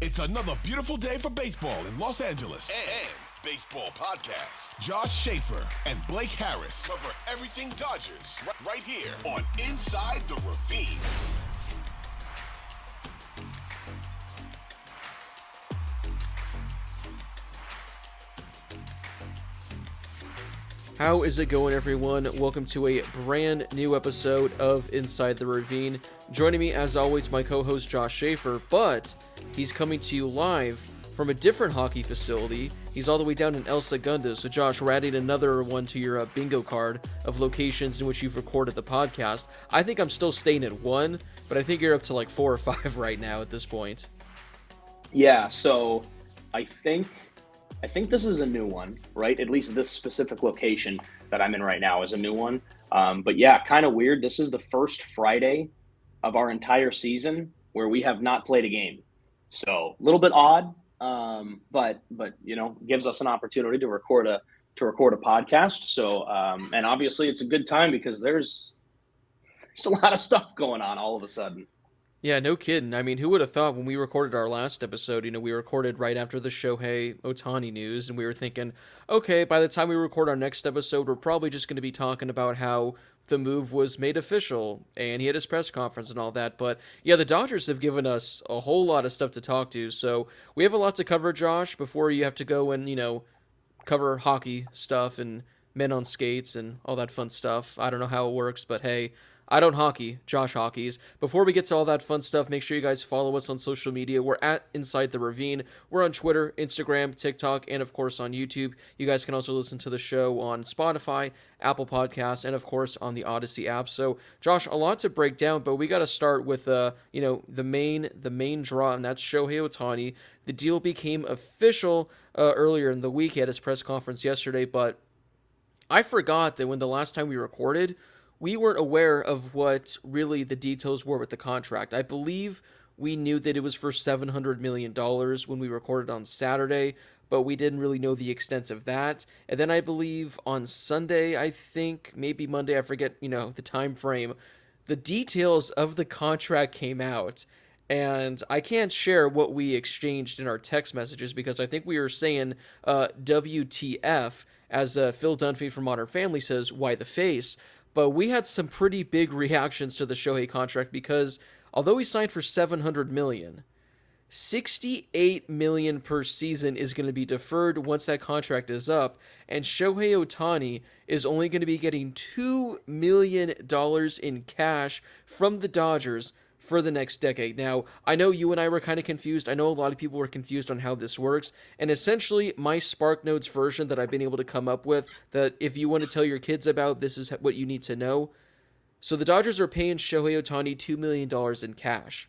It's another beautiful day for baseball in Los Angeles. And baseball podcast. Josh Schaefer and Blake Harris cover everything Dodgers right here on Inside the Ravine. How is it going, everyone? Welcome to a brand new episode of Inside the Ravine. Joining me, as always, my co-host Josh Schaefer, but he's coming to you live from a different hockey facility. He's all the way down in El Segundo. So, Josh, we're adding another one to your bingo card of locations in which you've recorded the podcast. I think I'm still staying at one, but I think you're up to like 4 or 5 right now at this point. Yeah, so I think this is a new one, right? At least this specific location that I'm in right now is a new one. But yeah, kind of weird. This is the first Friday of our entire season where we have not played a game. So a little bit odd, but you know, gives us an opportunity to record a podcast. So and obviously it's a good time because there's a lot of stuff going on all of a sudden. Yeah, no kidding. I mean, who would have thought when we recorded our last episode, we recorded right after the Shohei Ohtani news, and we were thinking, okay, by the time we record our next episode, we're probably just going to be talking about how the move was made official, and he had his press conference and all that. But yeah, the Dodgers have given us a whole lot of stuff to talk to, so we have a lot to cover, Josh, before you have to go and, cover hockey stuff and men on skates and all that fun stuff. I don't know how it works, but hey, I don't hockey, Josh hockeys. Before we get to all that fun stuff, make sure you guys follow us on social media. We're at Inside the Ravine. We're on Twitter, Instagram, TikTok, and of course on YouTube. You guys can also listen to the show on Spotify, Apple Podcasts, and of course on the Odyssey app. So, Josh, a lot to break down, but we got to start with the main draw, and that's Shohei Ohtani. The deal became official earlier in the week. He had his press conference yesterday, but I forgot that when the last time we recorded, we weren't aware of what really the details were with the contract. I believe we knew that it was for $700 million when we recorded on Saturday, but we didn't really know the extent of that. And then I believe on Sunday, I think, maybe Monday, I forget, the time frame, the details of the contract came out. And I can't share what we exchanged in our text messages because I think we were saying WTF, as Phil Dunphy from Modern Family says, why the face? But we had some pretty big reactions to the Shohei contract because although he signed for $700 million, $68 million per season is going to be deferred once that contract is up, and Shohei Ohtani is only going to be getting $2 million in cash from the Dodgers for the next decade. Now, I know you and I were kind of confused. I know a lot of people were confused on how this works. And essentially, my SparkNotes version that I've been able to come up with, that if you want to tell your kids about, this is what you need to know. So the Dodgers are paying Shohei Ohtani $2 million in cash.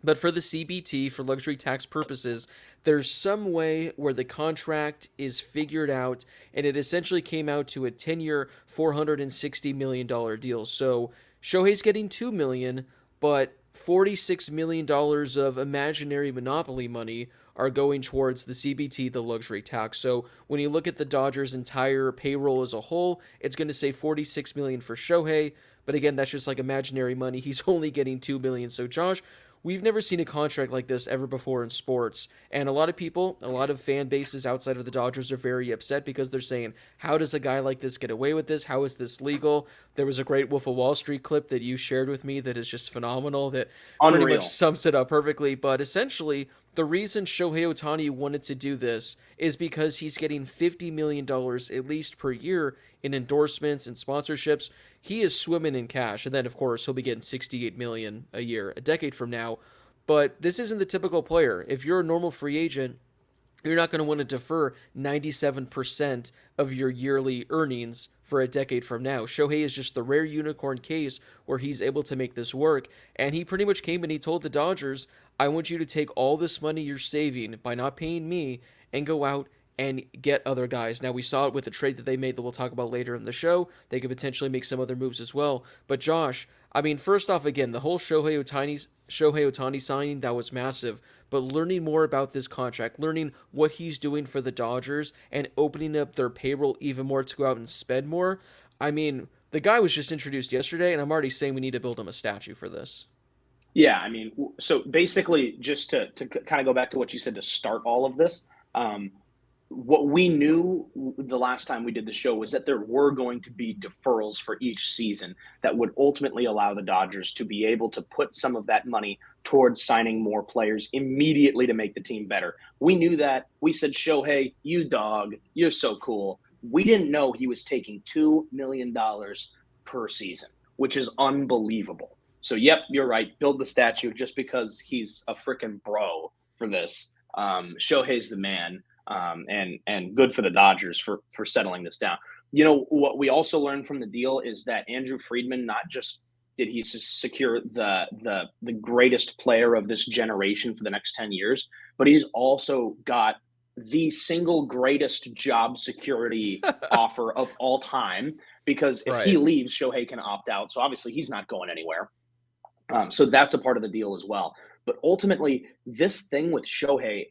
But for the CBT, for luxury tax purposes, there's some way where the contract is figured out, and it essentially came out to a 10-year, $460 million deal. So Shohei's getting $2 million, but $46 million of imaginary monopoly money are going towards the CBT, the luxury tax. So when you look at the Dodgers' entire payroll as a whole, it's going to say $46 million for Shohei. But again, that's just like imaginary money. He's only getting $2 million. So Josh, we've never seen a contract like this ever before in sports. And a lot of people, a lot of fan bases outside of the Dodgers are very upset because they're saying, how does a guy like this get away with this? How is this legal? There was a great Wolf of Wall Street clip that you shared with me that is just phenomenal, that Unreal. Pretty much sums it up perfectly. But essentially, the reason Shohei Ohtani wanted to do this is because he's getting $50 million at least per year in endorsements and sponsorships. He is swimming in cash, and then of course he'll be getting $68 million a year a decade from now. But this isn't the typical player. If you're a normal free agent, you're not going to want to defer 97% of your yearly earnings for a decade from now. Shohei is just the rare unicorn case where he's able to make this work. And he pretty much came and he told the Dodgers, I want you to take all this money you're saving by not paying me and go out and get other guys. Now, we saw it with the trade that they made that we'll talk about later in the show. They could potentially make some other moves as well. But Josh, I mean, first off, again, the whole Shohei Ohtani signing, that was massive. But learning more about this contract, learning what he's doing for the Dodgers, and opening up their payroll even more to go out and spend more, I mean, the guy was just introduced yesterday, and I'm already saying we need to build him a statue for this. Yeah, I mean, so basically, just to kind of go back to what you said to start all of this, um, what we knew the last time we did the show was that there were going to be deferrals for each season that would ultimately allow the Dodgers to be able to put some of that money towards signing more players immediately to make the team better. We knew that. We said, Shohei, you dog, you're so cool. We didn't know he was taking $2 million per season, which is unbelievable. So, yep, you're right. Build the statue just because he's a freaking bro for this. Shohei's the man, and good for the Dodgers for settling this down. You know what we also learned from the deal is that Andrew Friedman not just did he secure the greatest player of this generation for the next 10 years, but he's also got the single greatest job security offer of all time, because if he Right. leaves, Shohei can opt out. So obviously he's not going anywhere. So that's a part of the deal as well. But ultimately, this thing with Shohei,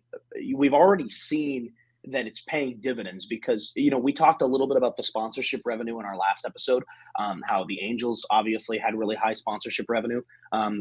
we've already seen that it's paying dividends because, we talked a little bit about the sponsorship revenue in our last episode, how the Angels obviously had really high sponsorship revenue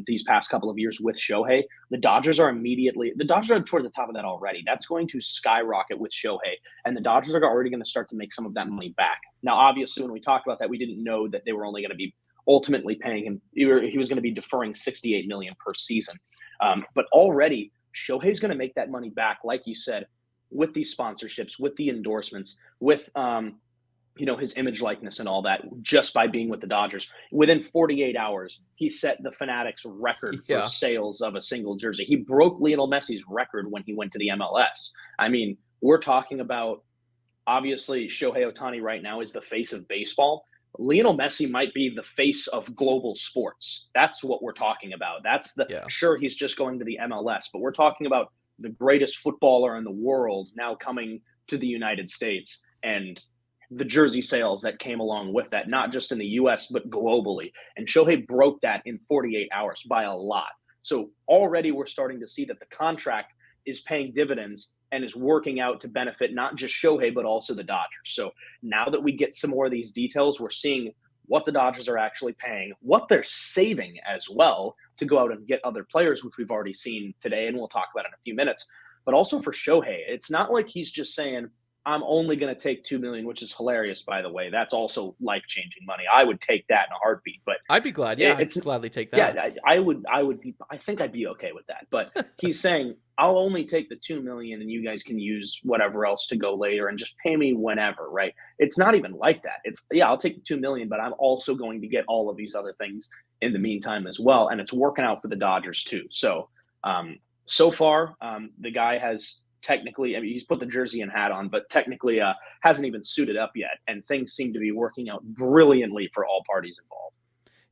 these past couple of years with Shohei. The Dodgers are toward the top of that already. That's going to skyrocket with Shohei, and the Dodgers are already going to start to make some of that money back. Now, obviously, when we talked about that, we didn't know that they were only going to be ultimately paying him. He was going to be deferring $68 million per season, but already Shohei's going to make that money back, like you said, with these sponsorships, with the endorsements, with his image likeness and all that, just by being with the Dodgers. Within 48 hours, he set the Fanatics record for Yeah. sales of a single jersey. He broke Lionel Messi's record when he went to the MLS. I mean, we're talking about, obviously, Shohei Ohtani right now is the face of baseball. Lionel Messi might be the face of global sports. That's what we're talking about. Yeah. Sure, he's just going to the MLS, but we're talking about the greatest footballer in the world now coming to the United States, and the jersey sales that came along with that, not just in the US, but globally. And Shohei broke that in 48 hours by a lot. So already we're starting to see that the contract is paying dividends and is working out to benefit not just Shohei, but also the Dodgers. So now that we get some more of these details, we're seeing what the Dodgers are actually paying, what they're saving as well to go out and get other players, which we've already seen today, and we'll talk about in a few minutes. But also for Shohei, it's not like he's just saying, I'm only going to take $2 million, which is hilarious, by the way. That's also life-changing money. I would take that in a heartbeat. But I'd be glad. Yeah, I'd it's gladly take that. yeah, I think I'd be okay with that. But he's saying, I'll only take the 2 million and you guys can use whatever else to go later and just pay me whenever, right? It's not even like that. It's, yeah, I'll take the 2 million, but I'm also going to get all of these other things in the meantime as well. And it's working out for the Dodgers too. So, so far, the guy has technically, I mean, he's put the jersey and hat on, but technically hasn't even suited up yet. And things seem to be working out brilliantly for all parties involved.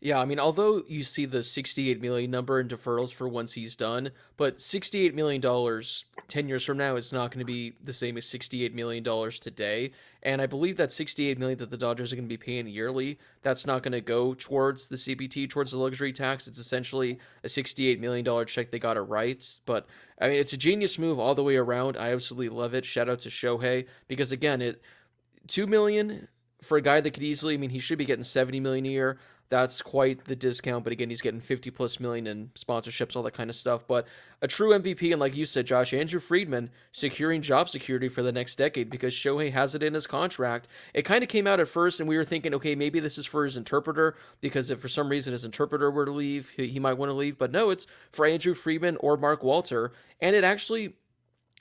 Yeah, I mean, although you see the 68 million number in deferrals for once he's done, but 68 million dollars 10 years from now is not going to be the same as 68 million dollars today. And I believe that 68 million that the Dodgers are going to be paying yearly, that's not going to go towards the CBT, towards the luxury tax. It's essentially a 68 million dollar check they got it right. But I mean, it's a genius move all the way around. I absolutely love it. Shout out to Shohei, because again, 2 million for a guy that could easily, I mean, he should be getting 70 million a year. That's quite the discount, but again, he's getting 50 plus million in sponsorships, all that kind of stuff. But a true MVP, and like you said, Josh, Andrew Friedman securing job security for the next decade because Shohei has it in his contract. It kind of came out at first, and we were thinking, okay, maybe this is for his interpreter, because if for some reason his interpreter were to leave, he might want to leave. But no, it's for Andrew Friedman or Mark Walter, and it actually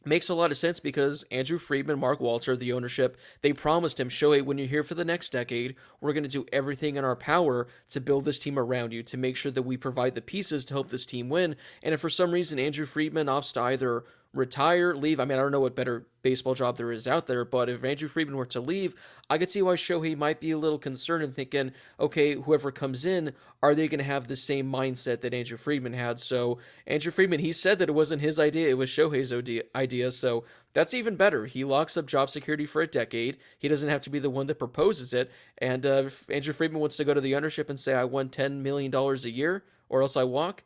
makes a lot of sense because Andrew Friedman, Mark Walter, the ownership, they promised him, Shohei, when you're here for the next decade, we're going to do everything in our power to build this team around you, to make sure that we provide the pieces to help this team win. And if for some reason Andrew Friedman opts to either retire, leave, I mean, I don't know what better baseball job there is out there, but if Andrew Friedman were to leave, I could see why Shohei might be a little concerned and thinking, okay, whoever comes in, are they going to have the same mindset that Andrew Friedman had? So Andrew Friedman, he said that it wasn't his idea, it was Shohei's idea, so that's even better. He locks up job security for a decade. He doesn't have to be the one that proposes it, and if Andrew Friedman wants to go to the ownership and say, I won $10 million a year, or else I walk,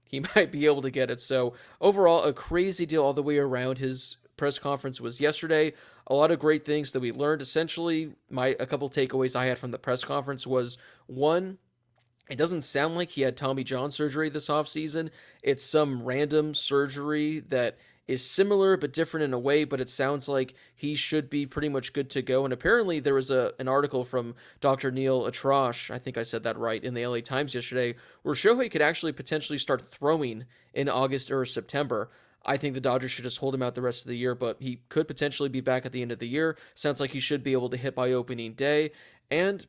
he might be able to get it. So overall, a crazy deal all the way around. His press conference was yesterday. A lot of great things that we learned. Essentially, a couple takeaways I had from the press conference was, one, It doesn't sound like he had Tommy John surgery this offseason. It's some random surgery that is similar but different in a way, but it sounds like he should be pretty much good to go. And apparently there was an article from Dr. Neil Atrash, I think I said that right, in the LA Times yesterday, where Shohei could actually potentially start throwing in August or September. I think the Dodgers should just hold him out the rest of the year, but he could potentially be back at the end of the year. Sounds like he should be able to hit by opening day. And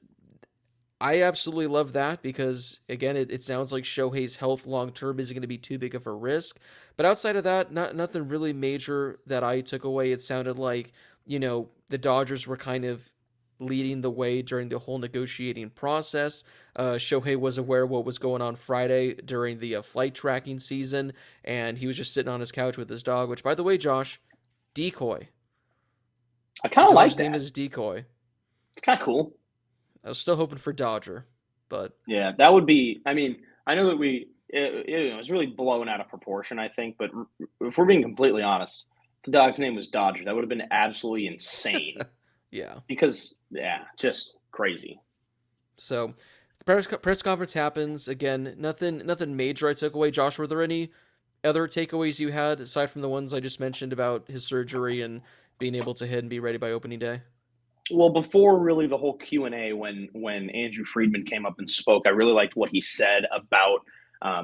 I absolutely love that because, again, it sounds like Shohei's health long term isn't going to be too big of a risk. But outside of that, nothing really major that I took away. It sounded like, the Dodgers were kind of leading the way during the whole negotiating process. Shohei was aware of what was going on Friday during the flight tracking season, and he was just sitting on his couch with his dog, which, by the way, Josh, Decoy. I kind of like that. His name is Decoy. It's kind of cool. I was still hoping for Dodger, but yeah, that would be. I mean, I know that it was really blown out of proportion, I think. But if we're being completely honest, the dog's name was Dodger. That would have been absolutely insane. yeah, because just crazy. So the press conference happens again. Nothing major I took away. Josh, were there any other takeaways you had aside from the ones I just mentioned about his surgery and being able to hit and be ready by opening day? Well, before really the whole Q&A, when Andrew Friedman came up and spoke, I really liked what he said about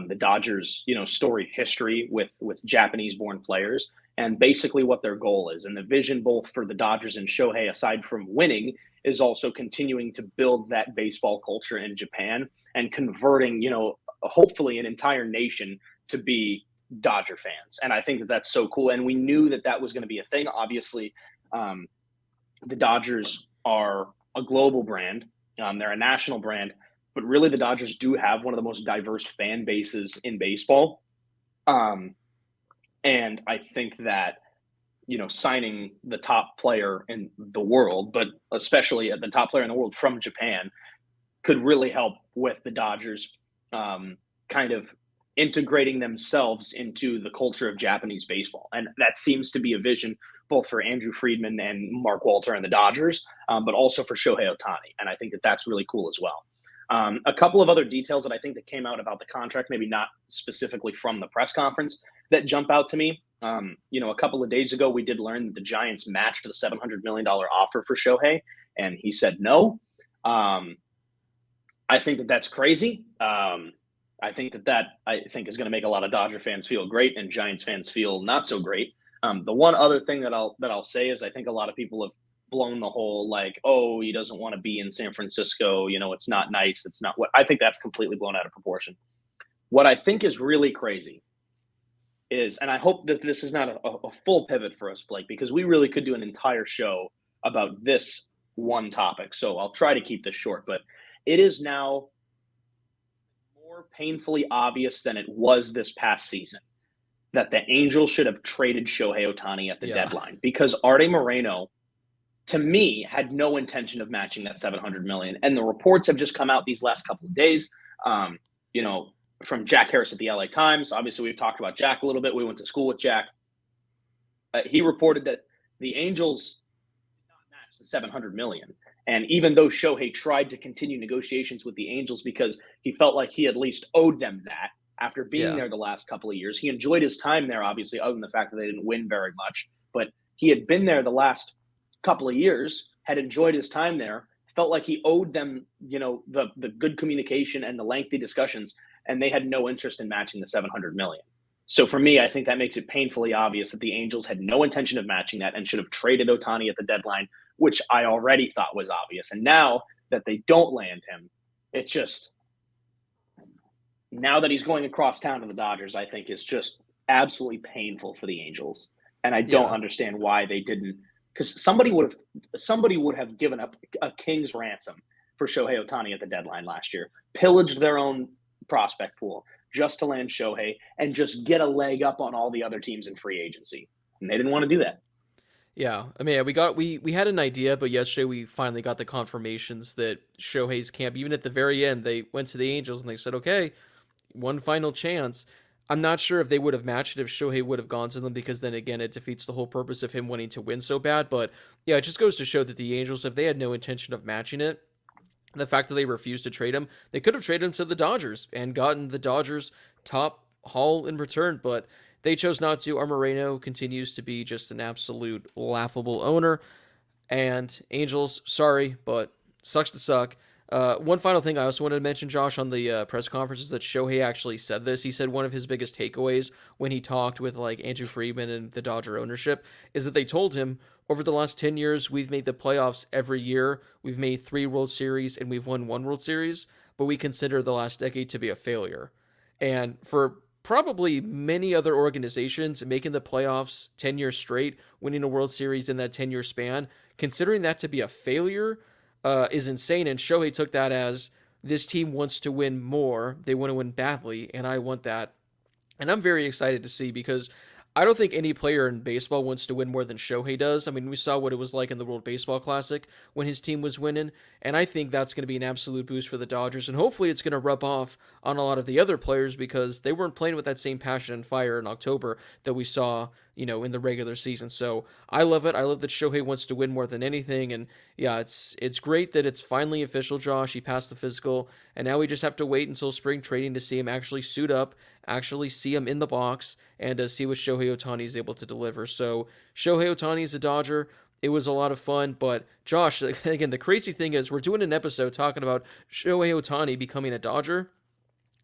the Dodgers, storied history with Japanese-born players and basically what their goal is. And the vision both for the Dodgers and Shohei, aside from winning, is also continuing to build that baseball culture in Japan and converting, hopefully an entire nation to be Dodger fans. And I think that that's so cool. And we knew that that was going to be a thing. Obviously, the Dodgers are a global brand. They're a national brand, but really the Dodgers do have one of the most diverse fan bases in baseball. And I think that, signing the top player in the world, but especially the top player in the world from Japan, could really help with the Dodgers kind of integrating themselves into the culture of Japanese baseball. And that seems to be a vision both for Andrew Friedman and Mark Walter and the Dodgers, but also for Shohei Ohtani. And I think that that's really cool as well. A couple of other details that I think that came out about the contract, maybe not specifically from the press conference, that jump out to me. A couple of days ago, we did learn that the Giants matched the $700 million offer for Shohei, and he said no. I think that that's crazy. I think that is going to make a lot of Dodger fans feel great and Giants fans feel not so great. The one other thing that I'll say is I think a lot of people have blown the whole he doesn't want to be in San Francisco. It's not nice. It's not what I think that's completely blown out of proportion. What I think is really crazy is, and I hope that this is not a full pivot for us, Blake, because we really could do an entire show about this one topic. So I'll try to keep this short, but it is now more painfully obvious than it was this past season that the Angels should have traded Shohei Ohtani at the deadline, because Arte Moreno, to me, had no intention of matching that $700 million. And the reports have just come out these last couple of days, from Jack Harris at the LA Times. Obviously, we've talked about Jack a little bit. We went to school with Jack. He reported that the Angels did not match the $700 million. And even though Shohei tried to continue negotiations with the Angels because he felt like he at least owed them that after being there the last couple of years, he enjoyed his time there, obviously, other than the fact that they didn't win very much. But he had been there the last couple of years, had enjoyed his time there, felt like he owed them, the good communication and the lengthy discussions, and they had no interest in matching the $700 million. So for me, I think that makes it painfully obvious that the Angels had no intention of matching that and should have traded Ohtani at the deadline, which I already thought was obvious. And now that they don't land him, it's just, now that he's going across town to the Dodgers, I think is just absolutely painful for the Angels. And I don't understand why they didn't, because somebody would have given up a king's ransom for Shohei Ohtani at the deadline last year, pillaged their own prospect pool just to land Shohei and just get a leg up on all the other teams in free agency. And they didn't want to do that. Yeah, I mean, we had an idea, but yesterday we finally got the confirmations that Shohei's camp, even at the very end, they went to the Angels and they said, okay, one final chance. I'm not sure if they would have matched it if Shohei would have gone to them, because then again, it defeats the whole purpose of him wanting to win so bad. But yeah, it just goes to show that the Angels, if they had no intention of matching it, The fact that they refused to trade him, they could have traded him to the Dodgers and gotten the Dodgers top haul in return, but they chose not to. Moreno continues to be just an absolute laughable owner. And Angels, sorry, but sucks to suck. One final thing I also wanted to mention, Josh, on the press conference is that Shohei actually said this. He said one of his biggest takeaways when he talked with like Andrew Friedman and the Dodger ownership is that they told him over the last 10 years, we've made the playoffs every year. We've made 3 World Series and we've won 1 World Series, but we consider the last decade to be a failure. And for probably many other organizations making the playoffs 10 years straight, winning a World Series in that 10-year span, considering that to be a failure is insane. And Shohei took that as this team wants to win more. They want to win badly, and I want that. And I'm very excited to see because I don't think any player in baseball wants to win more than Shohei does. I mean, we saw what it was like in the World Baseball Classic when his team was winning, and I think that's going to be an absolute boost for the Dodgers, and hopefully it's going to rub off on a lot of the other players because they weren't playing with that same passion and fire in October that we saw, in the regular season. So I love it. I love that Shohei wants to win more than anything, and yeah, it's great that it's finally official, Josh. He passed the physical, and now we just have to wait until spring training to see him actually suit up, actually see him in the box, and see what Shohei Ohtani is able to deliver. So Shohei Ohtani is a Dodger. It was a lot of fun, but Josh, again, the crazy thing is we're doing an episode talking about Shohei Ohtani becoming a Dodger.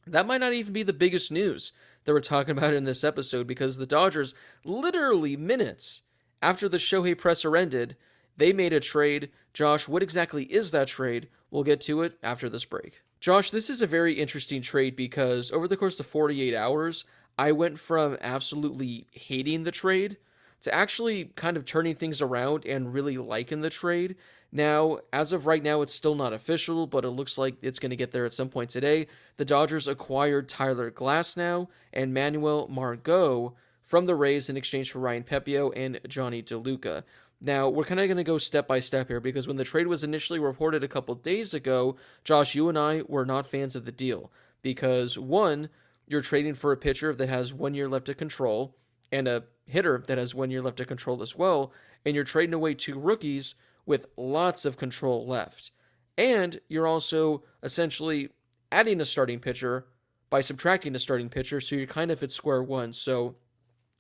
That might not even be the biggest news that we're talking about in this episode because the Dodgers, literally minutes after the Shohei presser ended, they made a trade. Josh, what exactly is that trade? We'll get to it after this break. Josh, this is a very interesting trade because over the course of 48 hours, I went from absolutely hating the trade to actually kind of turning things around and really liking the trade. Now, as of right now, it's still not official, but it looks like it's going to get there at some point today. The Dodgers acquired Tyler Glasnow and Manuel Margot from the Rays in exchange for Ryan Pepiot and Johnny DeLuca. Now, we're kind of going to go step by step here because when the trade was initially reported a couple days ago, Josh, you and I were not fans of the deal because, one, you're trading for a pitcher that has 1 year left to control and a hitter that has 1 year left to control as well, and you're trading away 2 rookies with lots of control left. And you're also essentially adding a starting pitcher by subtracting a starting pitcher, so you're kind of at square one. So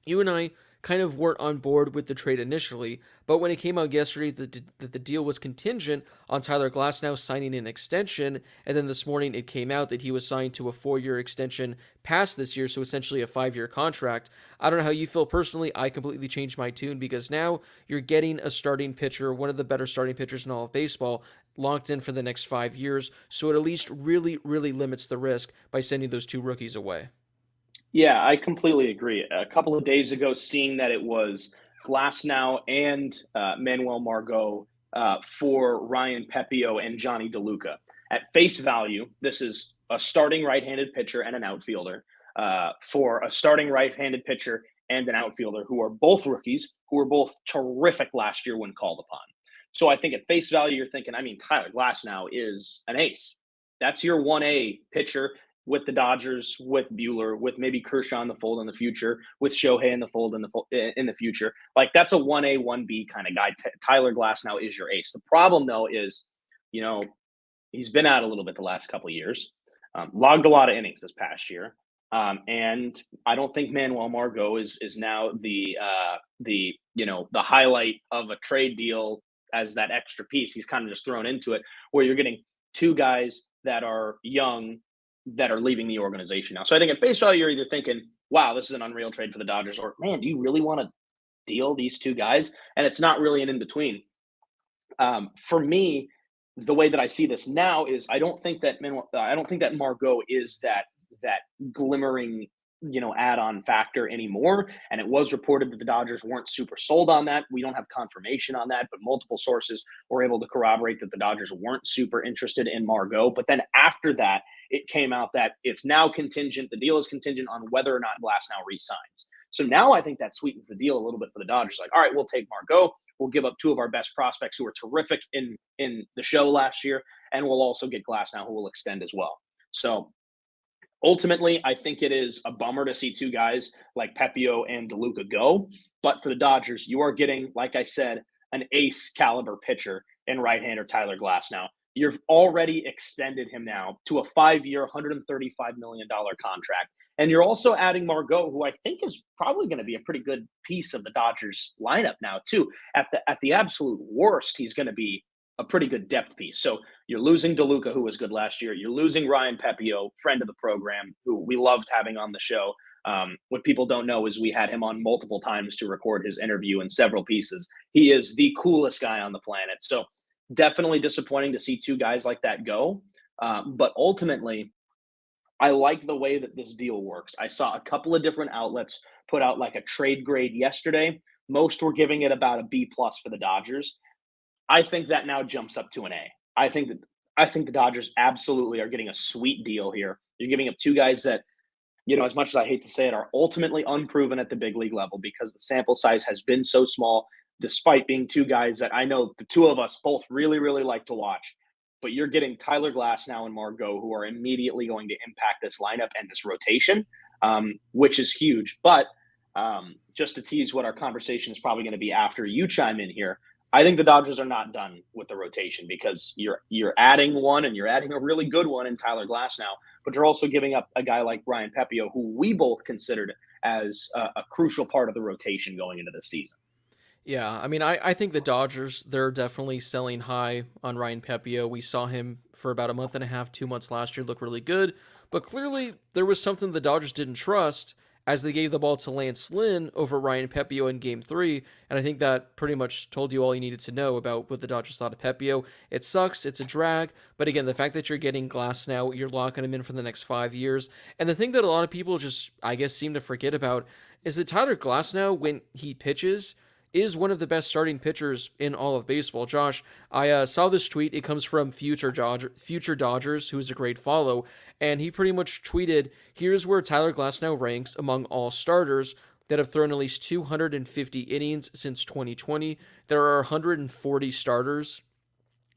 you and I kind of weren't on board with the trade initially, but when it came out yesterday that the deal was contingent on Tyler Glasnow signing an extension, and then this morning it came out that he was signed to a 4-year extension past this year, so essentially a 5-year contract. I don't know how you feel personally. I completely changed my tune because now you're getting a starting pitcher, one of the better starting pitchers in all of baseball, locked in for the next 5 years, so it at least really, really limits the risk by sending those 2 rookies away. Yeah, I completely agree. A couple of days ago, seeing that it was Glasnow and Manuel Margot for Ryan Pepiot and Johnny DeLuca. At face value, this is a starting right-handed pitcher and an outfielder for a starting right-handed pitcher and an outfielder who are both rookies, who were both terrific last year when called upon. So I think at face value, you're thinking, Tyler Glasnow is an ace. That's your 1A pitcher with the Dodgers, with Buehler, with maybe Kershaw in the fold in the future, with Shohei in the fold in the future. Like that's a 1A, 1B kind of guy. Tyler Glasnow is your ace. The problem though is, he's been out a little bit the last couple of years, logged a lot of innings this past year. And I don't think Manuel Margot is now the highlight of a trade deal as that extra piece. He's kind of just thrown into it where you're getting 2 guys that are young that are leaving the organization now. So I think at face value, you're either thinking, wow, this is an unreal trade for the Dodgers, or man, do you really want to deal these 2 guys? And it's not really an in-between. For me, the way that I see this now is I don't think that Margot is that glimmering, add-on factor anymore. And it was reported that the Dodgers weren't super sold on that. We don't have confirmation on that, but multiple sources were able to corroborate that the Dodgers weren't super interested in Margot. But then after that, it came out that it's now contingent. The deal is contingent on whether or not Glasnow resigns. So now I think that sweetens the deal a little bit for the Dodgers. Like, all right, we'll take Margot. We'll give up 2 of our best prospects who were terrific in the show last year, and we'll also get Glasnow, who will extend as well. So ultimately, I think it is a bummer to see 2 guys like Pepiot and DeLuca go. But for the Dodgers, you are getting, like I said, an ace caliber pitcher in right-hander Tyler Glasnow. you've already extended him now to a 5-year, $135 million contract. And you're also adding Margot, who I think is probably going to be a pretty good piece of the Dodgers lineup now, too. At the absolute worst, he's going to be a pretty good depth piece. So you're losing DeLuca, who was good last year. You're losing Ryan Pepio, friend of the program, who we loved having on the show. What people don't know is we had him on multiple times to record his interview in several pieces. He is the coolest guy on the planet. So definitely disappointing to see two guys like that go. But ultimately, I like the way that this deal works. I saw a couple of different outlets put out like a trade grade yesterday. Most were giving it about a B plus for the Dodgers. I think that now jumps up to an A. I think the Dodgers absolutely are getting a sweet deal here. You're giving up two guys that, as much as I hate to say it, are ultimately unproven at the big league level because the sample size has been so small, despite being two guys that I know the two of us both really, really like to watch. But you're getting Tyler Glasnow and Margot, who are immediately going to impact this lineup and this rotation, which is huge. But just to tease what our conversation is probably going to be after you chime in here, I think the Dodgers are not done with the rotation because you're adding one and you're adding a really good one in Tyler Glasnow, but you're also giving up a guy like Ryan Pepio, who we both considered as a crucial part of the rotation going into this season. Yeah, I mean, I think the Dodgers, they're definitely selling high on Ryan Pepio. We saw him for about a month and a half, 2 months last year, look really good. But clearly, there was something the Dodgers didn't trust as they gave the ball to Lance Lynn over Ryan Pepio in Game 3. And I think that pretty much told you all you needed to know about what the Dodgers thought of Pepio. It sucks, it's a drag. But again, the fact that you're getting Glasnow, you're locking him in for the next 5 years. And the thing that a lot of people just, I guess, seem to forget about is that Tyler Glasnow, when he pitches, is one of the best starting pitchers in all of baseball. Josh, I saw this tweet. It comes from Future Dodgers, who is a great follow, and he pretty much tweeted, here's where Tyler Glasnow ranks among all starters that have thrown at least 250 innings since 2020. There are 140 starters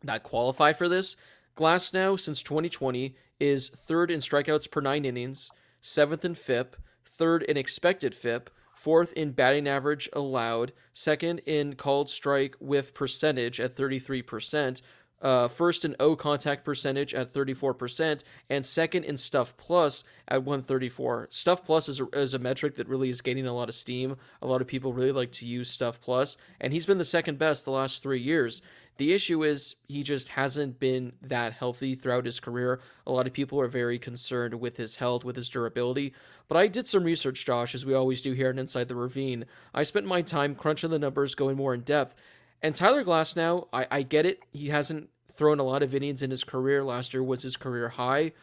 that qualify for this. Glasnow, since 2020, is third in strikeouts per 9 innings, seventh in FIP, third in expected FIP, fourth in batting average allowed, second in called strike whiff percentage at 33%, first in O contact percentage at 34%, and second in Stuff Plus at 134. Stuff Plus is a metric that really is gaining a lot of steam. A lot of people really like to use Stuff Plus, and he's been the second best the last 3 years. The issue is he just hasn't been that healthy throughout his career. A lot of people are very concerned with his health, with his durability. But I did some research, Josh, as we always do here on Inside the Ravine. I spent my time crunching the numbers, going more in depth. And Tyler Glasnow, I get it. He hasn't thrown a lot of innings in his career. Last year was his career high.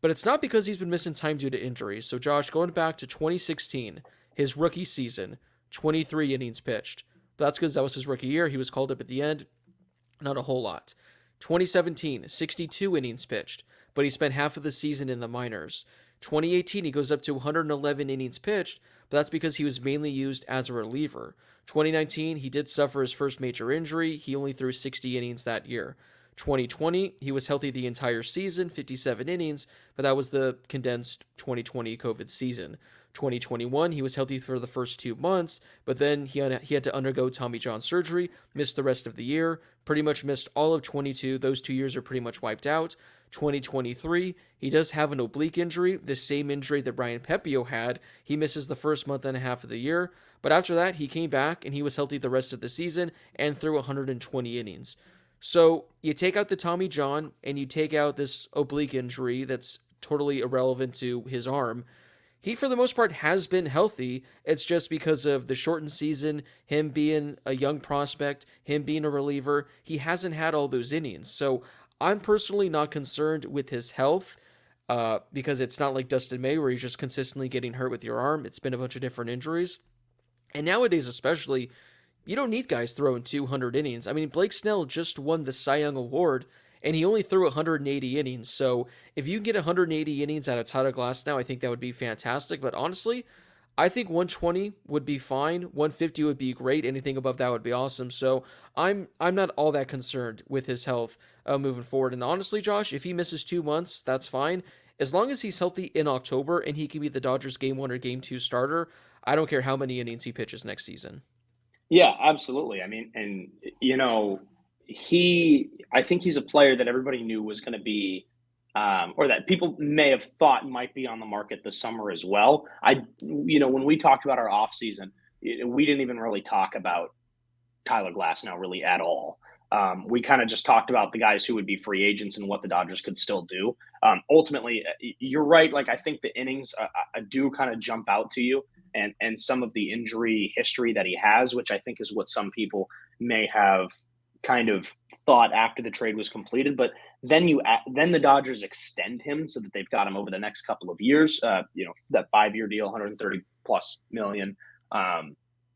But it's not because he's been missing time due to injuries. So, Josh, going back to 2016, his rookie season, 23 innings pitched. That's because that was his rookie year. He was called up at the end. Not a whole lot. 2017, 62 innings pitched, but he spent half of the season in the minors. 2018, he goes up to 111 innings pitched, but that's because he was mainly used as a reliever. 2019, he did suffer his first major injury. He only threw 60 innings that year. 2020, he was healthy the entire season, 57 innings, but that was the condensed 2020 COVID season. 2021, he was healthy for the first 2 months, but then he had to undergo Tommy John surgery, missed the rest of the year, pretty much missed all of 22. Those 2 years are pretty much wiped out. 2023, he does have an oblique injury, the same injury that Ryan Pepio had. He misses the first month and a half of the year, but after that, he came back and he was healthy the rest of the season and threw 120 innings. So you take out the Tommy John and you take out this oblique injury that's totally irrelevant to his arm. He, for the most part, has been healthy. It's just because of the shortened season, him being a young prospect, him being a reliever, he hasn't had all those innings. So I'm personally not concerned with his health because it's not like Dustin May where he's just consistently getting hurt with your arm. It's been a bunch of different injuries. And nowadays especially, you don't need guys throwing 200 innings. I mean, Blake Snell just won the Cy Young Award, and he only threw 180 innings. So if you can get 180 innings out of Tyler Glasnow, I think that would be fantastic. But honestly, I think 120 would be fine. 150 would be great. Anything above that would be awesome. So I'm not all that concerned with his health moving forward. And honestly, Josh, if he misses 2 months, that's fine. As long as he's healthy in October and he can be the Dodgers Game 1 or Game 2 starter, I don't care how many innings he pitches next season. Yeah, absolutely. I mean, and I think he's a player that everybody knew was going to be, or that people may have thought might be on the market this summer as well. When we talked about our offseason, we didn't even really talk about Tyler Glasnow really at all. We kind of just talked about the guys who would be free agents and what the Dodgers could still do. Ultimately, you're right. Like, I think the innings do kind of jump out to you, and some of the injury history that he has, which I think is what some people may have kind of thought after the trade was completed. But then the Dodgers extend him so that they've got him over the next couple of years. That 5-year deal, 130 plus million.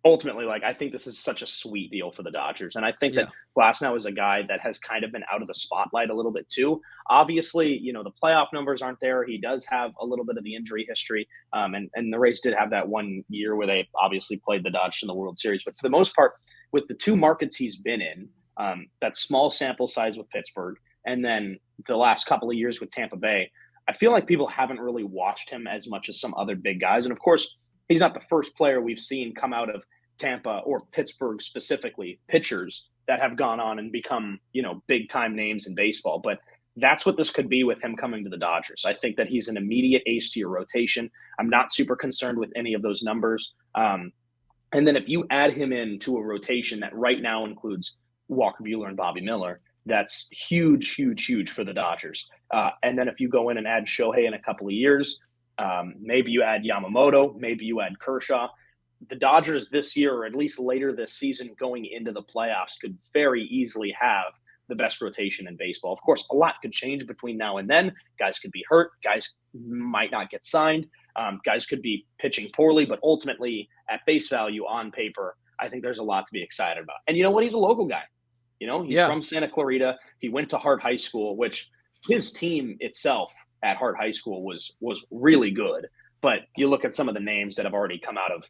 Ultimately, like, I think this is such a sweet deal for the Dodgers. And I think that Glasnow is a guy that has kind of been out of the spotlight a little bit too. Obviously, the playoff numbers aren't there. He does have a little bit of the injury history. And the Rays did have that 1 year where they obviously played the Dodgers in the World Series. But for the most part, with the 2 markets he's been in, that small sample size with Pittsburgh, and then the last couple of years with Tampa Bay, I feel like people haven't really watched him as much as some other big guys. And of course, he's not the first player we've seen come out of Tampa or Pittsburgh specifically, pitchers that have gone on and become, big time names in baseball. But that's what this could be with him coming to the Dodgers. I think that he's an immediate ace to your rotation. I'm not super concerned with any of those numbers. And then if you add him into a rotation that right now includes Walker Buehler and Bobby Miller, that's huge, huge, huge for the Dodgers. And then if you go in and add Shohei in a couple of years, maybe you add Yamamoto, maybe you add Kershaw. The Dodgers this year, or at least later this season going into the playoffs, could very easily have the best rotation in baseball. Of course, a lot could change between now and then. Guys could be hurt. Guys might not get signed. Guys could be pitching poorly, but ultimately at face value on paper, I think there's a lot to be excited about. And you know what? He's a local guy. He's from Santa Clarita. He went to Hart High School, which his team itself at Hart High School was really good. But you look at some of the names that have already come out of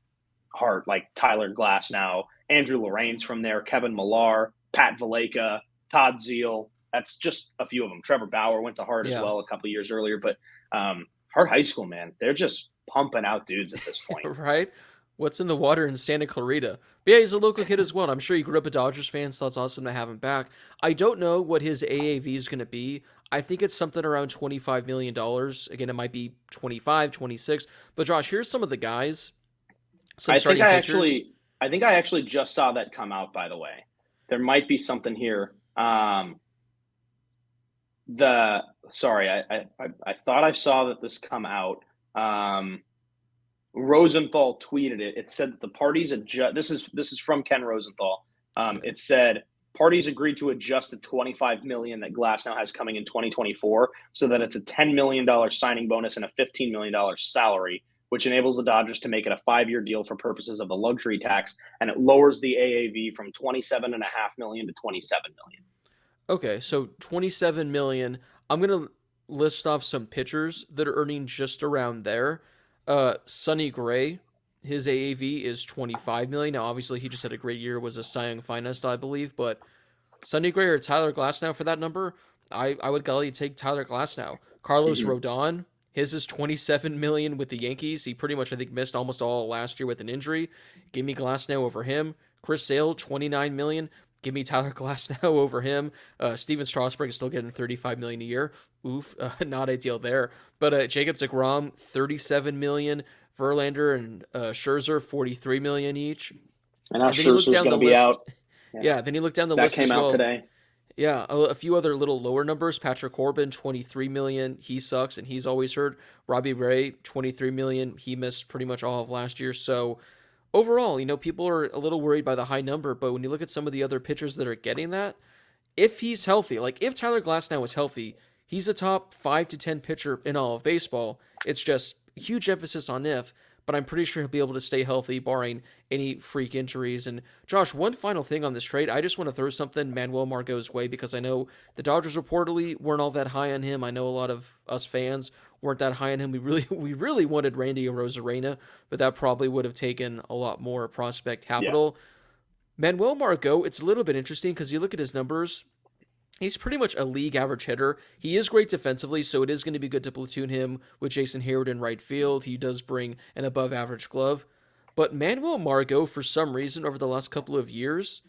Hart, like Tyler Glasnow, Andrew Lorraine's from there, Kevin Millar, Pat Valaika, Todd Zeal. That's just a few of them. Trevor Bauer went to Hart as well a couple of years earlier. But Hart High School, man, they're just pumping out dudes at this point. Right? What's in the water in Santa Clarita? But yeah, he's a local kid as well. I'm sure he grew up a Dodgers fan, so that's awesome to have him back. I don't know what his AAV is going to be. I think it's something around $25 million. Again, it might be 25, 26. But Josh, here's some of the guys. I think I actually just saw that come out, by the way. There might be something here. I thought I saw that this come out. Rosenthal tweeted it. It said that the parties this is from Ken Rosenthal. It said parties agreed to adjust the $25 million that Glasnow has coming in 2024, so that it's a $10 million signing bonus and a $15 million salary, which enables the Dodgers to make it a 5-year deal for purposes of the luxury tax, and it lowers the AAV from $27.5 million to $27 million. Okay, so $27 million. I'm gonna list off some pitchers that are earning just around there. Sonny Gray, his AAV is $25 million. Now, obviously, he just had a great year, was a Cy Young finalist, I believe. But Sonny Gray or Tyler Glasnow for that number, I would gladly take Tyler Glasnow. Carlos Rodon, his is $27 million with the Yankees. He pretty much, I think, missed almost all last year with an injury. Give me Glasnow over him. Chris Sale, $29 million. Give me Tyler Glasnow over him. Steven Strasburg is still getting $35 million a year. Oof, not ideal there. But Jacob deGrom, $37 million. Verlander and Scherzer, $43 million each. And now Scherzer's going to be out. Yeah, then you look down the list as well. That came out today. Yeah, a few other little lower numbers. Patrick Corbin, $23 million. He sucks, and he's always hurt. Robbie Ray, $23 million. He missed pretty much all of last year. So overall, people are a little worried by the high number, but when you look at some of the other pitchers that are getting that, if he's healthy, like if Tyler Glasnow is healthy, he's a top 5 to 10 pitcher in all of baseball. It's just huge emphasis on if, but I'm pretty sure he'll be able to stay healthy barring any freak injuries. And Josh, one final thing on this trade, I just want to throw something Manuel Margot's way, because I know the Dodgers reportedly weren't all that high on him. I know a lot of us fans weren't that high on him. We really wanted Randy Arozarena, but that probably would have taken a lot more prospect capital. Yeah. Manuel Margot, it's a little bit interesting because you look at his numbers. He's pretty much a league average hitter. He is great defensively, so it is going to be good to platoon him with Jason Hayward in right field. He does bring an above average glove. But Manuel Margot, for some reason, over the last couple of years,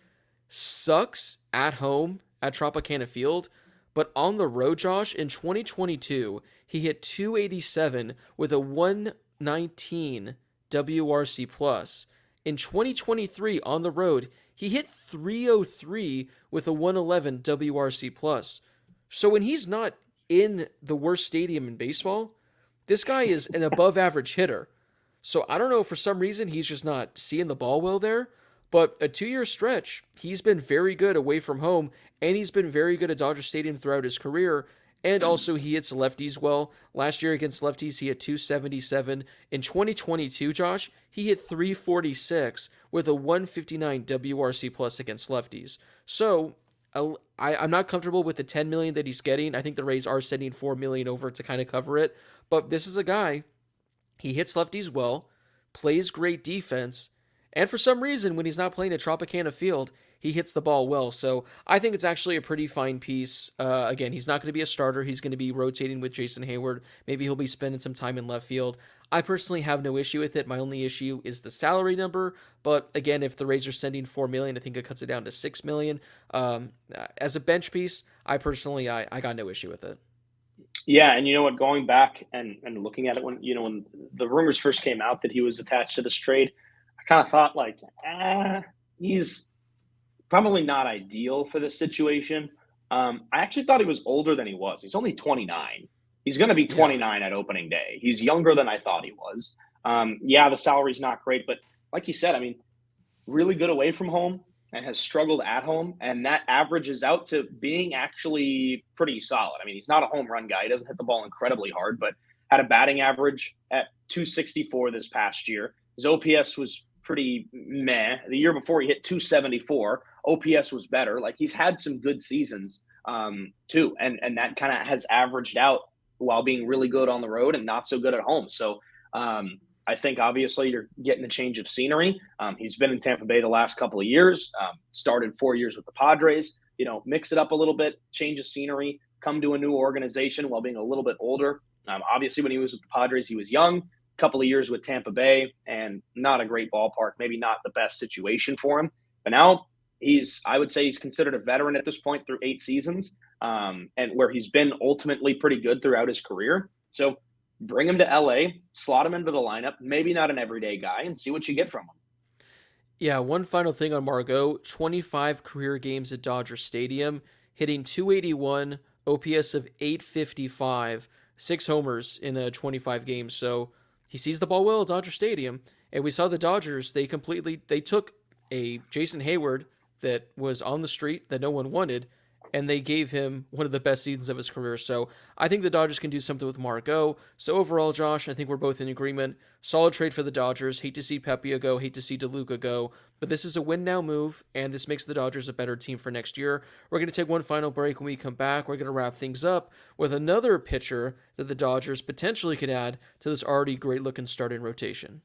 sucks at home at Tropicana Field, but on the road, Josh, in 2022, he hit 287 with a 119 WRC plus. In 2023 on the road, he hit 303 with a 111 WRC plus. So when he's not in the worst stadium in baseball, this guy is an above average hitter. So I don't know if for some reason he's just not seeing the ball well there, but a 2-year stretch, he's been very good away from home, and he's been very good at Dodger Stadium throughout his career. And also, he hits lefties well. Last year against lefties, he hit 277. In 2022, Josh, he hit 346 with a 159 WRC plus against lefties. So I'm not comfortable with the $10 million that he's getting. I think the Rays are sending $4 million over to kind of cover it. But this is a guy, he hits lefties well, plays great defense, and for some reason, when he's not playing at Tropicana Field, he hits the ball well. So I think it's actually a pretty fine piece. Again, he's not going to be a starter. He's going to be rotating with Jason Hayward. Maybe he'll be spending some time in left field. I personally have no issue with it. My only issue is the salary number. But again, if the Rays are sending $4 million, I think it cuts it down to $6 million. As a bench piece, I personally got no issue with it. Yeah, and you know what? Going back and looking at it when the rumors first came out that he was attached to this trade, I kind of thought like, he's probably not ideal for this situation. I actually thought he was older than he was. He's only 29. He's going to be 29 at opening day. He's younger than I thought he was. The salary's not great, but like you said, I mean, really good away from home and has struggled at home, and that averages out to being actually pretty solid. I mean, he's not a home run guy. He doesn't hit the ball incredibly hard, but had a batting average at 264 this past year. His OPS was pretty meh. The year before, he hit 274. OPS was better. Like, he's had some good seasons too, and that kind of has averaged out while being really good on the road and not so good at home. So I think obviously you're getting a change of scenery. He's been in Tampa Bay the last couple of years, started 4 years with the Padres. Mix it up a little bit, change of scenery, come to a new organization while being a little bit older. Obviously, when he was with the Padres, he was young. Couple of years with Tampa Bay, and not a great ballpark, maybe not the best situation for him. But now I would say he's considered a veteran at this point through 8 seasons, and where he's been ultimately pretty good throughout his career. So bring him to LA, slot him into the lineup, maybe not an everyday guy, and see what you get from him. Yeah, one final thing on Margot, 25 career games at Dodger Stadium, hitting 281, OPS of 855, 6 homers in 25 games. So he sees the ball well at Dodger Stadium, and we saw the Dodgers, they took a Jason Hayward that was on the street that no one wanted, and they gave him one of the best seasons of his career. So I think the Dodgers can do something with Margot. So overall, Josh, I think we're both in agreement. Solid trade for the Dodgers. Hate to see Pepia go, hate to see DeLuca go, but this is a win-now move, and this makes the Dodgers a better team for next year. We're going to take one final break. When we come back, we're going to wrap things up with another pitcher that the Dodgers potentially could add to this already great-looking starting rotation.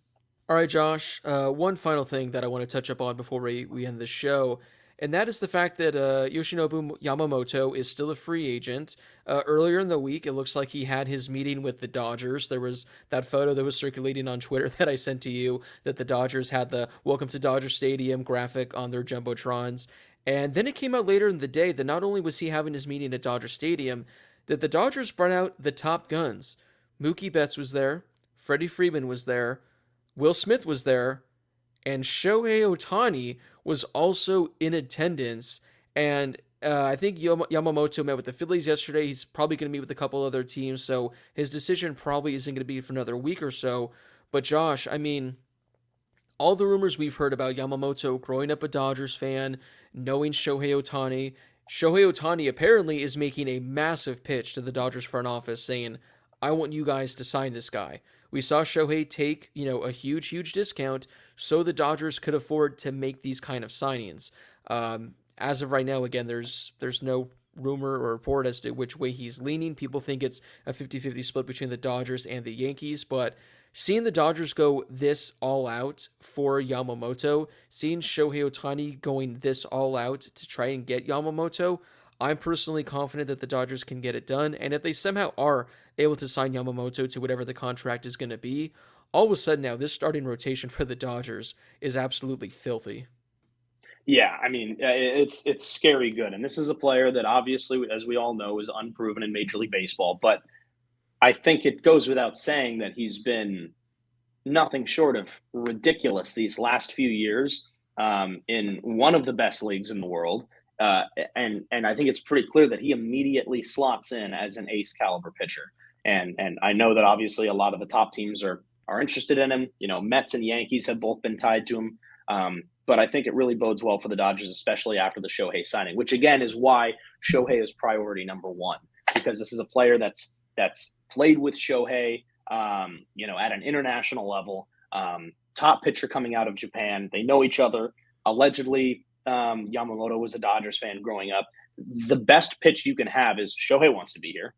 All right, Josh, one final thing that I want to touch up on before we end the show, and that is the fact that Yoshinobu Yamamoto is still a free agent. Earlier in the week, it looks like he had his meeting with the Dodgers. There was that photo that was circulating on Twitter that I sent to you, that the Dodgers had the Welcome to Dodger Stadium graphic on their Jumbotrons. And then it came out later in the day that not only was he having his meeting at Dodger Stadium, that the Dodgers brought out the top guns. Mookie Betts was there, Freddie Freeman was there, Will Smith was there, and Shohei Ohtani was also in attendance. And I think Yamamoto met with the Phillies yesterday. He's probably going to meet with a couple other teams, so his decision probably isn't going to be for another week or so. But Josh, I mean, all the rumors we've heard about Yamamoto growing up a Dodgers fan, knowing Shohei Ohtani apparently is making a massive pitch to the Dodgers front office saying, I want you guys to sign this guy. We saw Shohei take, a huge discount so the Dodgers could afford to make these kind of signings. As of right now, again, there's no rumor or report as to which way he's leaning. People think it's a 50-50 split between the Dodgers and the Yankees, but seeing the Dodgers go this all out for Yamamoto, seeing Shohei Ohtani going this all out to try and get Yamamoto, I'm personally confident that the Dodgers can get it done, and if they somehow are able to sign Yamamoto to whatever the contract is going to be, all of a sudden now this starting rotation for the Dodgers is absolutely filthy. Yeah, I mean, it's scary good. And this is a player that obviously, as we all know, is unproven in Major League Baseball. But I think it goes without saying that he's been nothing short of ridiculous these last few years in one of the best leagues in the world. And I think it's pretty clear that he immediately slots in as an ace caliber pitcher. And I know that obviously a lot of the top teams are interested in him. You know, Mets and Yankees have both been tied to him. But I think it really bodes well for the Dodgers, especially after the Shohei signing, which again is why Shohei is priority number one, because this is a player that's played with Shohei, at an international level. Top pitcher coming out of Japan. They know each other. Allegedly, Yamamoto was a Dodgers fan growing up. The best pitch you can have is Shohei wants to be here.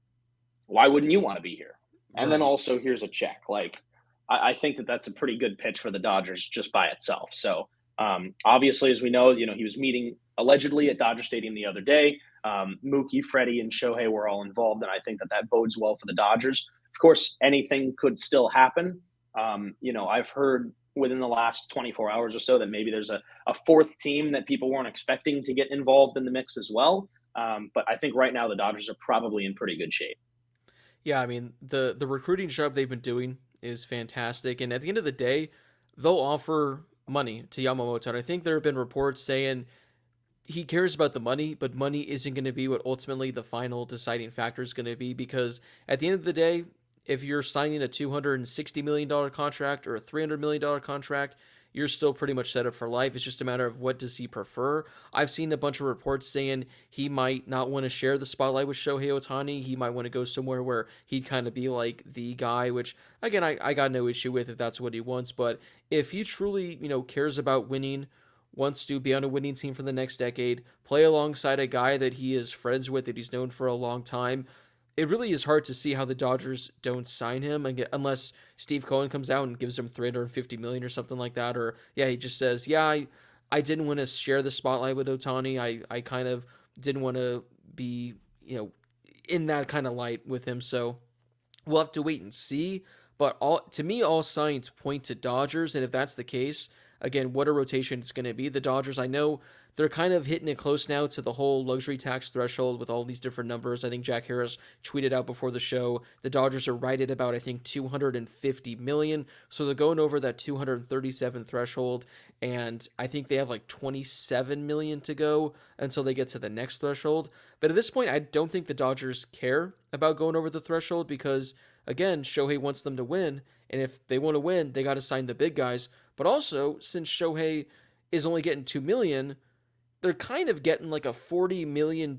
Why wouldn't you want to be here? And Right. then also here's a check. Like, I think that's a pretty good pitch for the Dodgers just by itself. So obviously, as we know, he was meeting allegedly at Dodger Stadium the other day. Mookie, Freddie, and Shohei were all involved, and I think that bodes well for the Dodgers. Of course, anything could still happen. I've heard within the last 24 hours or so that maybe there's a fourth team that people weren't expecting to get involved in the mix as well. But I think right now the Dodgers are probably in pretty good shape. Yeah, I mean, the recruiting job they've been doing is fantastic, and at the end of the day, they'll offer money to Yamamoto. And I think there have been reports saying he cares about the money, but money isn't going to be what ultimately the final deciding factor is going to be, because at the end of the day, if you're signing a $260 million contract or a $300 million contract, you're still pretty much set up for life. It's just a matter of what does he prefer. I've seen a bunch of reports saying he might not want to share the spotlight with Shohei Ohtani. He might want to go somewhere where he'd kind of be like the guy, which again, I got no issue with if that's what he wants. But if he truly, cares about winning, wants to be on a winning team for the next decade, play alongside a guy that he is friends with, that he's known for a long time, it really is hard to see how the Dodgers don't sign him unless Steve Cohen comes out and gives him $350 million or something like that. Or yeah, he just says, yeah, I didn't want to share the spotlight with Ohtani. I kind of didn't want to be, in that kind of light with him. So we'll have to wait and see. But all signs point to Dodgers. And if that's the case, again, what a rotation it's going to be. The Dodgers, I know they're kind of hitting it close now to the whole luxury tax threshold with all these different numbers. I think Jack Harris tweeted out before the show, the Dodgers are right at about, I think, 250 million. So they're going over that 237 threshold. And I think they have like 27 million to go until they get to the next threshold. But at this point, I don't think the Dodgers care about going over the threshold because, again, Shohei wants them to win. And if they want to win, they got to sign the big guys. But also, since Shohei is only getting $2 million, they're kind of getting like a $40 million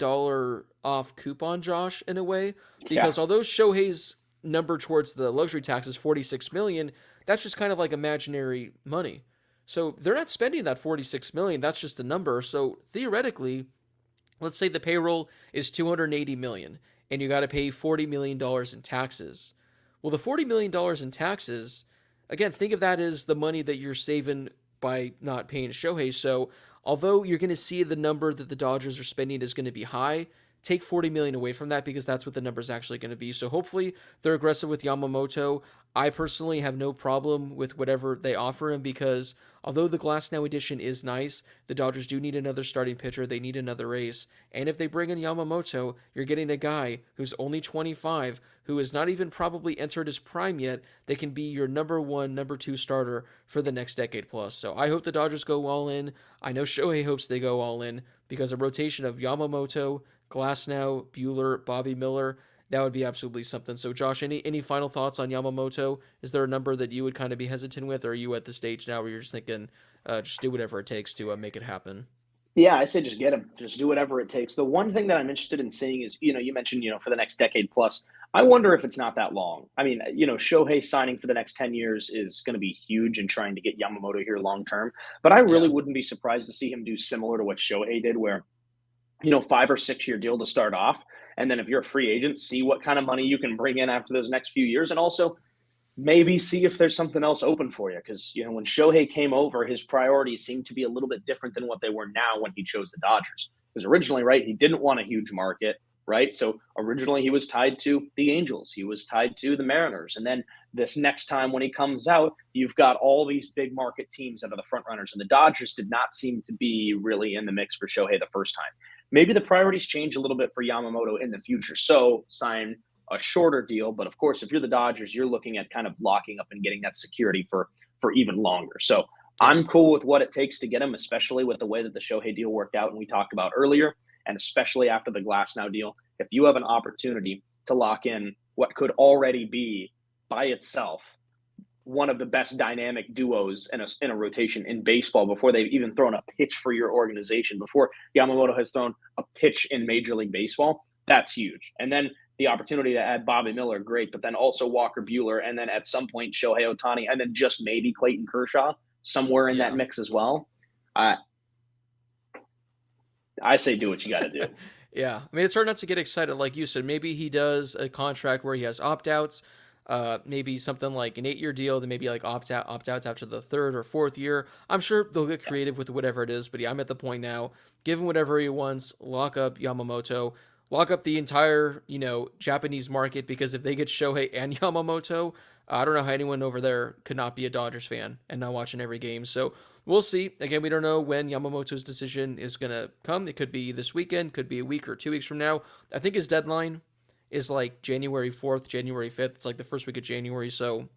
off coupon, Josh, in a way. Because although Shohei's number towards the luxury tax is $46 million, that's just kind of like imaginary money. So they're not spending that $46 million. That's just a number. So theoretically, let's say the payroll is $280 million and you got to pay $40 million in taxes. Well, the $40 million in taxes, again, think of that as the money that you're saving by not paying Shohei. So although you're going to see the number that the Dodgers are spending is going to be high, take $40 million away from that because that's what the number is actually going to be. So hopefully they're aggressive with Yamamoto. I personally have no problem with whatever they offer him because although the Glasnow edition is nice, the Dodgers do need another starting pitcher. They need another ace. And if they bring in Yamamoto, you're getting a guy who's only 25, who has not even probably entered his prime yet, that can be your number one, number two starter for the next decade plus. So I hope the Dodgers go all in. I know Shohei hopes they go all in because a rotation of Yamamoto, Glasnow, Buehler, Bobby Miller, that would be absolutely something. So, Josh, any final thoughts on Yamamoto? Is there a number that you would kind of be hesitant with, or are you at the stage now where you're just thinking, just do whatever it takes to make it happen? Yeah, I say just get him. Just do whatever it takes. The one thing that I'm interested in seeing is, you mentioned, for the next decade plus, I wonder if it's not that long. I mean, Shohei signing for the next 10 years is going to be huge in trying to get Yamamoto here long term. But I really Yeah. wouldn't be surprised to see him do similar to what Shohei did, where 5 or 6 year deal to start off. And then if you're a free agent, see what kind of money you can bring in after those next few years. And also maybe see if there's something else open for you. Because, when Shohei came over, his priorities seemed to be a little bit different than what they were now when he chose the Dodgers. Because originally, right, he didn't want a huge market. right? So originally he was tied to the Angels, he was tied to the Mariners, and then this next time when he comes out, you've got all these big market teams that are the front runners, and the Dodgers did not seem to be really in the mix for Shohei the first time. Maybe the priorities change a little bit for Yamamoto in the future, so sign a shorter deal. But of course, if you're the Dodgers, you're looking at kind of locking up and getting that security for even longer. So I'm cool with what it takes to get him, especially with the way that the Shohei deal worked out and we talked about earlier, and especially after the Glasnow deal. If you have an opportunity to lock in what could already be by itself one of the best dynamic duos in a rotation in baseball before they've even thrown a pitch for your organization, before Yamamoto has thrown a pitch in Major League Baseball, that's huge. And then the opportunity to add Bobby Miller, great, but then also Walker Buehler, and then at some point Shohei Ohtani, and then just maybe Clayton Kershaw somewhere in that mix as well. I say do what you got to do. Yeah. I mean, it's hard not to get excited. Like you said, maybe he does a contract where he has opt-outs, maybe something like an 8-year deal, then maybe like opt-outs after the 3rd or 4th year. I'm sure they'll get creative with whatever it is, but yeah, I'm at the point now, give him whatever he wants, lock up Yamamoto, lock up the entire, Japanese market, because if they get Shohei and Yamamoto, I don't know how anyone over there could not be a Dodgers fan and not watching every game. So we'll see. Again, we don't know when Yamamoto's decision is going to come. It could be this weekend, could be a week or 2 weeks from now. I think his deadline is like January 4th, January 5th. It's like the first week of January. So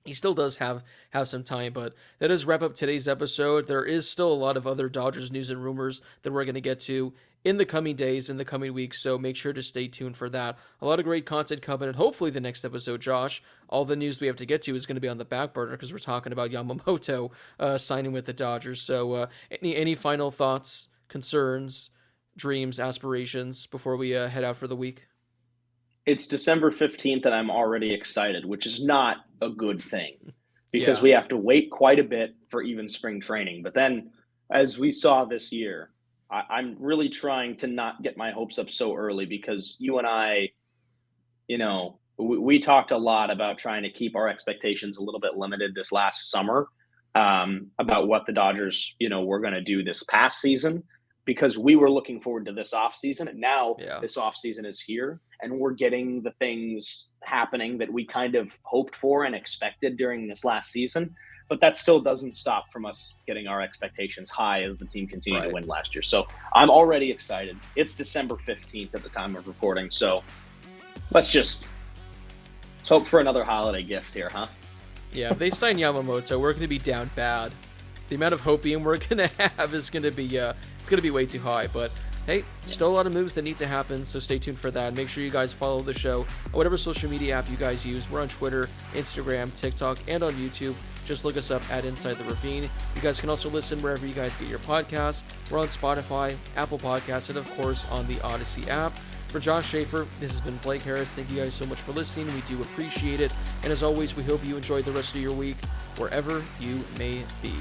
he still does have some time, but that does wrap up today's episode. There is still a lot of other Dodgers news and rumors that we're going to get to in the coming days, in the coming weeks, so make sure to stay tuned for that. A lot of great content coming, and hopefully the next episode, Josh, all the news we have to get to is going to be on the back burner because we're talking about Yamamoto signing with the Dodgers. So any final thoughts, concerns, dreams, aspirations before we head out for the week? It's December 15th, and I'm already excited, which is not a good thing because we have to wait quite a bit for even spring training. But then, as we saw this year, I'm really trying to not get my hopes up so early because you and I, we talked a lot about trying to keep our expectations a little bit limited this last summer about what the Dodgers, were going to do this past season, because we were looking forward to this offseason. And now this offseason is here, and we're getting the things happening that we kind of hoped for and expected during this last season. But that still doesn't stop from us getting our expectations high as the team continued to win last year. So I'm already excited. It's December 15th at the time of recording. So let's hope for another holiday gift here, huh? Yeah, if they sign Yamamoto, we're going to be down bad. The amount of hopium we're going to have is going to be it's going to be way too high. But hey, still a lot of moves that need to happen, so stay tuned for that. Make sure you guys follow the show on whatever social media app you guys use. We're on Twitter, Instagram, TikTok, and on YouTube. Just look us up at Inside the Ravine. You guys can also listen wherever you guys get your podcasts. We're on Spotify, Apple Podcasts, and of course on the Odyssey app. For Josh Schaefer, this has been Blake Harris. Thank you guys so much for listening. We do appreciate it. And as always, we hope you enjoy the rest of your week, wherever you may be.